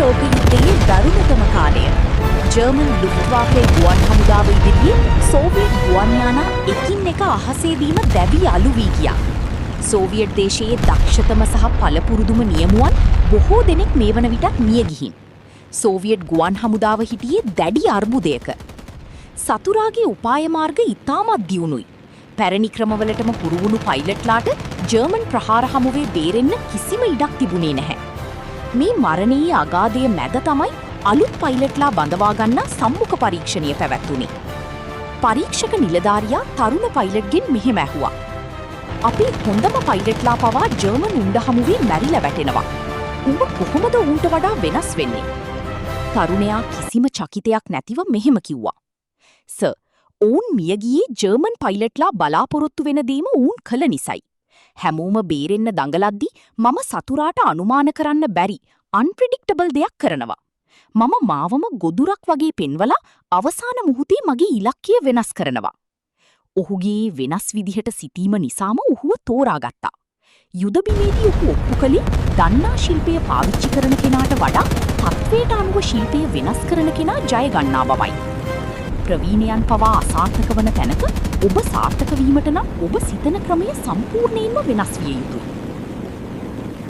ලෝක යුද්ධයේ දරුණතම කාලය. ජර්මන් ලුෆ්ට්වාෆේ ගුවන් හමුදාව ඉදිරියේ සෝවියට් ගුවන් යානා එකින් එක අහසේදීම දැවි අලු වී ගියා. සෝවියට් දේශයේ දක්ෂතම සහ පළපුරුදුම නියමුවන් බොහෝ දෙනෙක් මේ වන විටත් මිය ගිහින්. සෝවියට් ගුවන් හමුදාව හිටියේ දැඩි අර්බුදයක. සතුරාගේ උපාය මාර්ග ඉතාමත් දියුණුයි. පැරණි ක්‍රමවලටම හුරුවුණු පයිලට්ලාට ජර්මන් ප්‍රහාර හමුවේ බේරෙන්න කිසිම ඉඩක් තිබුණේ නැහැ. මේ මරණීය අගාධය මැද තමයි අලුත් පයිලට්ලා බඳවා ගන්නා සම්මුඛ පරීක්ෂණය පැවැත්වුණේ. පරීක්ෂක නිලධාරියා තරුණ පයිලට්ගෙන් මෙහෙම ඇහුවා. අපේ හොඳම පයිලට්ලා පවා ජර්මන් උණ්ඩ හමුවේ මැරිලා වැටෙනවා. උඹ කොහොමද ඌන්ට වඩා වෙනස් වෙන්නේ? තරුණයා කිසිම චකිතයක් නැතිව මෙහෙම කිව්වා. සර්, ඔවුන් මිය ගියේ ජර්මන් පයිලට්ලා බලාපොරොත්තු වෙන දේම ඌන් කළ නිසයි. හැමෝම බේරෙන්න දඟලද්දි මම සතුරාට අනුමාන කරන්න බැරි අන්ප්‍රෙඩික්ටබල් දෙයක් කරනවා. මම මාවම ගොදුරක් වගේ පෙන්වලා අවසාන මුහුතේ මගේ ඉලක්කය වෙනස් කරනවා. ඔහුගේ වෙනස් විදිහට සිටීම නිසාම ඔහුව තෝරාගත්තා. යුදබිමේදී ඔහු ඔප්පු කළේ දන්නා ශිල්පය පාවිච්චි කරන කෙනාට වඩා තත්ත්වයට අනුව ශිල්පය වෙනස් කරන කෙනා ජය ගන්නා බවයි. ප්‍රවීණයන් පවා අසාර්ථක වන තැනක ඔබ සාර්ථක වීමට නම් ඔබ සිතන ක්‍රමය සම්පූර්ණයෙන්ම වෙනස් විය යුතුයි.